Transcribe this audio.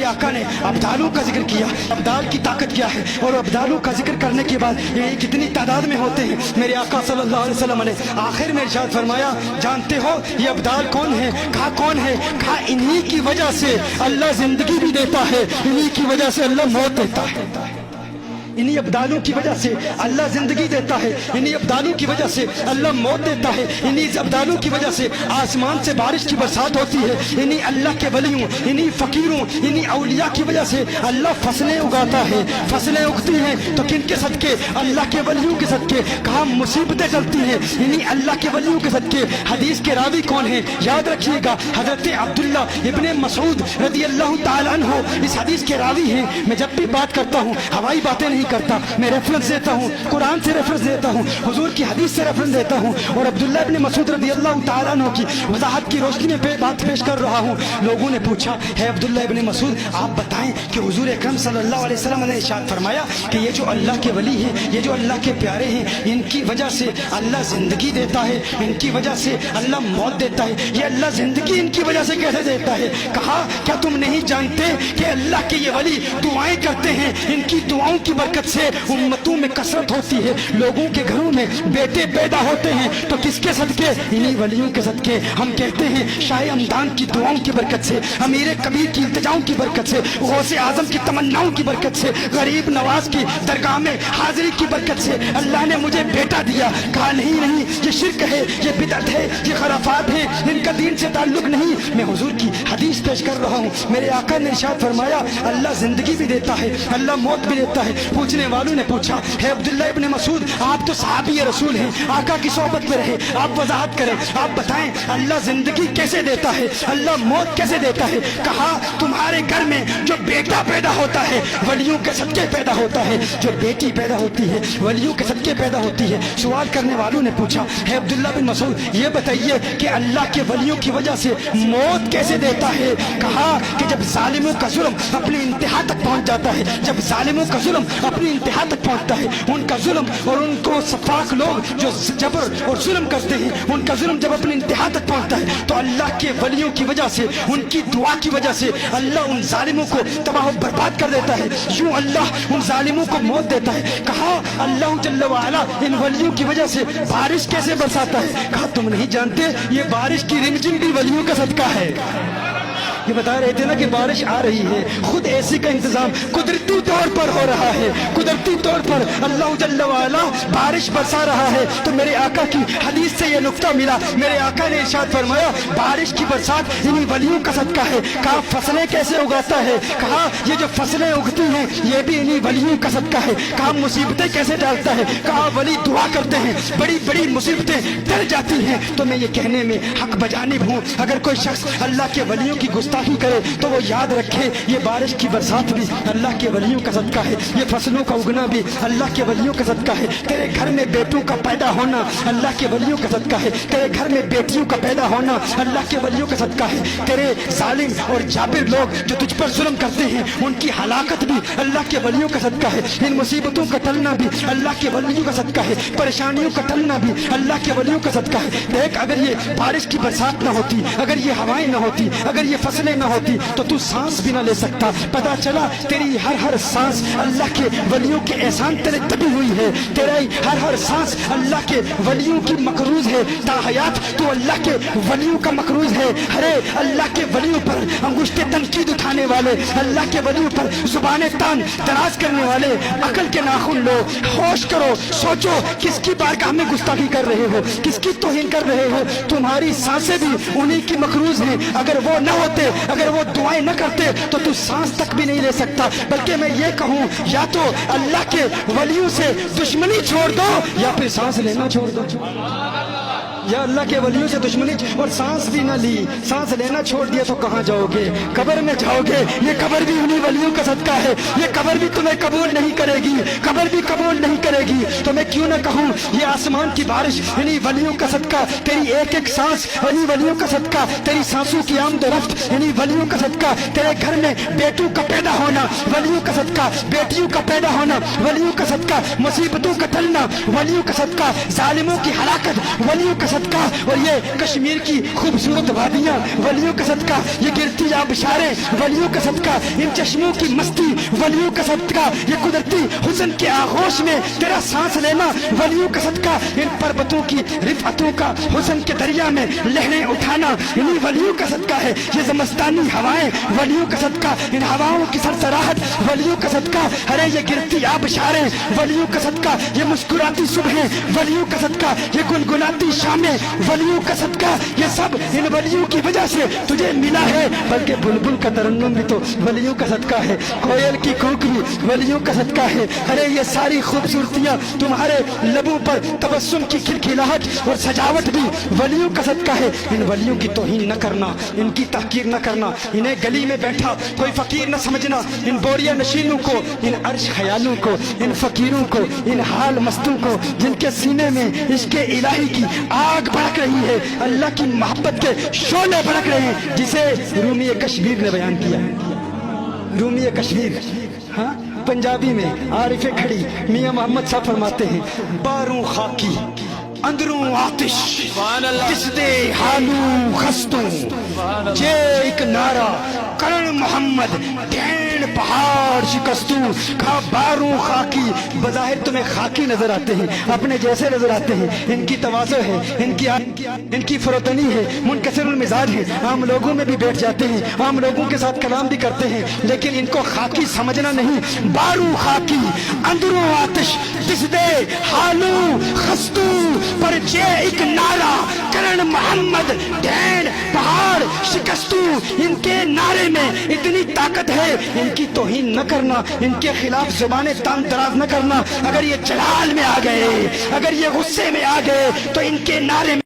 आका ने अब्दालों का जिक्र किया, अब्दाल की ताकत क्या है, और अब्दालों का जिक्र करने के बाद ये कितनी तादाद में होते हैं। मेरे आका सल्लल्लाहु अलैहि वसल्लम ने आखिर में इरशाद फरमाया, जानते हो ये अब्दाल कौन है? कहा कौन है? कहा इन्हीं की वजह से अल्लाह जिंदगी भी देता है, इन्हीं की वजह से अल्लाह मौत देता है। इन्हीं अब्दालों की वजह से अल्लाह जिंदगी देता है, इन्हीं अब्दालों की वजह से अल्लाह मौत देता है, इन्हीं अब्दालों की वजह से आसमान से बारिश की बरसात होती है, इन्हीं अल्लाह के वलियों, इन्हीं फकीरों, इन्हीं औलिया की वजह से अल्लाह फसलें उगाता है। फसलें उगती हैं तो किनके सदके? अल्लाह के वलियों के सदके। कहा मुसीबतें चलती हैं इन्हीं अल्लाह के वलियों के सदके। हदीस के रावी कौन है? याद रखिएगा, हजरत अब्दुल्ला इब्ने मसूद रज़ी अल्लाह ताला अन्हु इस हदीस के रावी हैं। मैं जब भी बात करता हूँ हवाई बातें नहीं करता, मैं रेफरेंस देता हूँ, कुरान से रेफरेंस देता हूँ, हुजूर की हदीस से रेफरेंस देता हूँ, और अब्दुल्ला इब्ने मसूद रज़ी अल्लाह ताला अन्हु की वजाहत की रोशनी में बात पेश कर रहा हूँ। लोगों ने पूछा, है अब्दुल्ला इब्ने मसूद आप बताएं कि हुजूर अकरम सल्लल्लाहु अलैहि वसल्लम ने इरशाद फरमाया कि ये जो अल्लाह के वली हैं, ये जो अल्लाह के प्यारे हैं, इनकी वजह से अल्लाह जिंदगी देता है, इनकी वजह से अल्लाह मौत देता है। ये अल्लाह जिंदगी इनकी वजह से कैसे देता है? कहा क्या तुम नहीं जानते कि अल्लाह के ये वली दुआएं करते हैं, इनकी दुआओं की बरकत से उम्मतों में कसरत होती है, लोगों के घरों में बेटे पैदा होते हैं, तो किसके सदके? इन्हीं वलियों के सदके। हम कहते हैं शाह हमदान की दुआओं की बरकत से, अमीर कबीर की इल्तिजाओं की बरकत से, गौसे आजम की तमन्नाओं की बरकत से, गरीब नवाज की दरगाह में हाजिरी की बरकत से अल्लाह ने मुझे बेटा दिया। कहा नहीं नहीं, ये शिर्क है, ये बिदअत है, ये खराफात है, इनका दीन से ताल्लुक नहीं। मैं हुजूर की हदीस पेश कर रहा हूँ। मेरे आका ने इरशाद फरमाया, अल्लाह जिंदगी भी देता है, अल्लाह मौत भी देता है। पूछने वालों ने पूछा, है अब्दुल्ला इब्ने मसूद आप तो सहाबी रसूल हैं, आका की सोहबत में रहे, आप वजाहत करें, आप बताएं अल्लाह जिंदगी कैसे देता है, अल्लाह मौत कैसे देता है? कहा तुम्हारे घर में जो बेटा पैदा होता है वलियों के सदके पैदा होता है, जो बेटी पैदा होती है वलियों के सदके पैदा होती है। सवाल करने वालों ने पूछा, है अब्दुल्ला बिन मसूद ये बताइए कि अल्लाह के वलियों की वजह से मौत कैसे देता है? कहा कि जब जालिमों का जुल्म अपनी इंतहा तक पहुंच जाता है, जब जालिमों का जुल्म अपनी इंतहा तक पहुंचता है, उनका जुल्म और उनको सफाक लोग जो जबर और जुल्म करते हैं, उनका जुल्म जब अपनी इंतहा तक पहुंचता है तो अल्लाह के वलियों की वजह से, उनकी दुआ की वजह से अल्लाह उन जालिमों को तबाह बर्बाद कर देता है। यूं अल्लाह उन जालिमों को मौत देता है। कहा अल्लाह जल्ल व अला इन वलियों की वजह से बारिश कैसे बरसाता है? कहा तुम नहीं जानते ये बारिश की रिमझिम भी वलियों का सदका है। ये बता रहे थे ना कि बारिश आ रही है, खुद एसी का इंतजाम कुदरती तौर पर हो रहा है, कुदरती तौर पर अल्लाह जल्ल व अला बारिश बरसा रहा है। तो मेरे आका की हदीस से ये नुक्ता मिला। मेरे आका ने इरशाद फरमाया, बारिश की बरसात इन्हीं वलियों का सदका है। कहा फसलें कैसे उगाता है? कहा ये जो फसलें उगती हैं ये भी इन्हीं वलियों का सदका है। कहा मुसीबतें कैसे डालता है? कहा वली दुआ करते हैं, बड़ी बड़ी मुसीबतें टल जाती हैं। तो मैं ये कहने में हक बजानिब हूँ, अगर कोई शख्स अल्लाह के वलियों की गुस्ताखी करे तो वो याद रखे ये बारिश की बरसात भी अल्लाह के वलियों का सदका है, ये फसलों का उगना भी अल्लाह के वलियों का सदका है, तेरे घर में बेटों का पैदा होना अल्लाह के वलियों का सदका है, तेरे घर में बेटियों का पैदा होना अल्लाह के वलियों का सदका है, तेरे जालिम और जाबिर लोग जो तुझ पर जुल्म करते हैं उनकी हलाकत भी अल्लाह के वलियों का सदका है, इन मुसीबतों का टलना भी अल्लाह के वलियों का सदका है, परेशानियों का टलना भी अल्लाह के वलियों का सदका है। देख अगर ये बारिश की बरसात ना होती, अगर ये हवाएं ना होती, अगर ये फसलें ना होती तो तू सांस भी ना ले सकता। पता चला तेरी हर हर सांस अल्लाह के वलियों के एहसान तेरे दबी हुई है, तेरा हर हर सांस अल्लाह के वलियों की मकरूज है। ताहयात तू अल्लाह के वलियों का मकरूज है। अरे अल्लाह के वलियों पर अंगुष्ठे तनकीद उठाने वाले, अल्लाह के वलियों पर जुबान तान दराज करने वाले, अकल के नाखून लो, होश करो, सोचो किसकी बारगाह में गुस्ताखी कर रहे हो, किसकी तौहीन कर रहे हो। तुम्हारी सांसें भी उन्हीं की मकरूज हैं, अगर वो न होते, अगर वो दुआएं न करते तो तू सांस तक भी नहीं ले सकता। बल्कि मैं ये कहूँ या तो अल्लाह के वलियों से दुश्मनी छोड़ दो या फिर सांस लेना छोड़ दो। या अल्लाह के वलियों से दुश्मनी और सांस भी ना ली, सांस लेना छोड़ दिया तो कहाँ जाओगे? कब्र में जाओगे। ये कब्र भी उन्हीं वलियों का सदका है, ये कब्र भी तुम्हें कबूल नहीं करेगी, कब्र भी कबूल नहीं करेगी। तो मैं क्यों ना कहूँ ये आसमान की बारिश इन्हीं वलियों का सदका, तेरी एक एक सांस इन्हीं वलियों का सदका, तेरी सांसों की आमदरफ्त इन्हीं वलियों का सदका, तेरे घर में बेटों का पैदा होना वलियों का सदका, बेटियों का पैदा होना वलियों का सदका, मुसीबतों का टलना वलियों का सदका, जालिमों की हलाकत वलियों का सदका, सदका और ये कश्मीर की खूबसूरत वादियाँ वलियों का सदका, ये गिरती आबशारें वलियों का सदका, इन चश्मों की मस्ती वलियों का सदका, ये कुदरती हुस्न के आगोश में तेरा सांस लेना वलियों का सदका, इन पर्वतों की रिफअतों का हुस्न के दरिया में लहरें उठाना इन्हीं वलियों का सदका है। ये ज़मस्तानी हवाएं वलियों का सदका, इन हवाओं की सरसराहट वलियों का सदका, अरे ये गिरती आबशारें वलियों का सदका, ये मुस्कुराती सुबहें वलियों का सदका, ये गुनगुनाती शामें वलियों का सदका, ये सब इन वलियों की वजह से तुझे मिला है। बल्कि बुलबुल का तरन्नुम भी तो वलियों का सदका है, कोयल की कूक भी वलियों का सदका है। अरे ये सारी खूबसूरतियां तुम्हारे लबों पर तबस्सुम की खिलखिलाहट और सजावट भी वलियों का सदका है। इन वलियों की तौहीन न करना, इनकी तहकीर न करना, इन्हें गली में बैठा कोई फकीर न समझना, इन बोरिया नशीनों को, इन अर्श ख्यालों को, इन फकीरों को, इन हाल मस्तों को जिनके सीने में इसके इलाही की आग भड़क रही है, अल्लाह की मोहब्बत के शोले भड़क रहे हैं, जिसे रूमी कश्मीर ने बयान किया है। रूमी कश्मीर, हाँ, पंजाबी में आरिफे खड़ी मियां मोहम्मद साहब फरमाते हैं, बारों खाकी अंदरों आतिश किसदे हालू खस्तों, जे एक नारा करण मोहम्मद ढेर पहाड़ शिकस्तों। खा बारों खाकी, बज़ाहिर तुम्हें खाकी नजर आते हैं, अपने जैसे नजर आते हैं, इनकी तवाज़ो है, इनकी फरोतनी है, मुनकसिरुल मिजाज है, आम लोगों में भी बैठ जाते हैं, आम लोगों के साथ कलाम भी करते हैं, लेकिन इनको खाकी समझना नहीं। बारू खाकी अंदरों आतिश जिसदे हालू खस्तू, पर जे एक नारा करण मोहम्मद ढेर पहाड़ शिकस्तू, इनके नारे में इतनी ताकत है, इनकी तौहीन न करना, इनके खिलाफ ज़ुबाने तान दराज न करना। अगर ये जलाल में आ गए, अगर ये गुस्से में आ गए तो इनके नारे